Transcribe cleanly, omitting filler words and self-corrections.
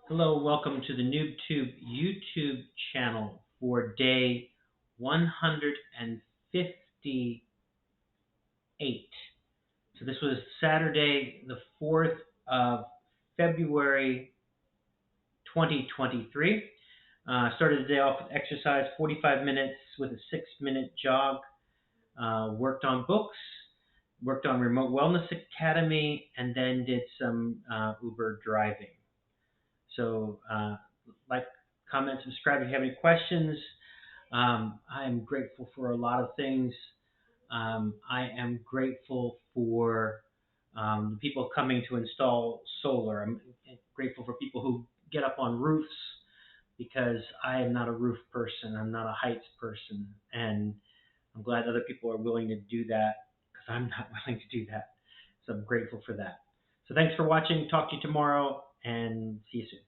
Hello, welcome to the NoobTube YouTube channel for day 158. So this was Saturday, the 4th of February, 2023. Started the day off with exercise, 45 minutes with a 6-minute jog. Worked on books, worked on Remote Wellness Academy, and then did some Uber driving. So, like, comment, subscribe if you have any questions. I am grateful for a lot of things. I am grateful for the people coming to install solar. I'm grateful for people who get up on roofs because I am not a roof person. I'm not a heights person. And I'm glad other people are willing to do that because I'm not willing to do that. So I'm grateful for that. So thanks for watching. Talk to you tomorrow and see you soon.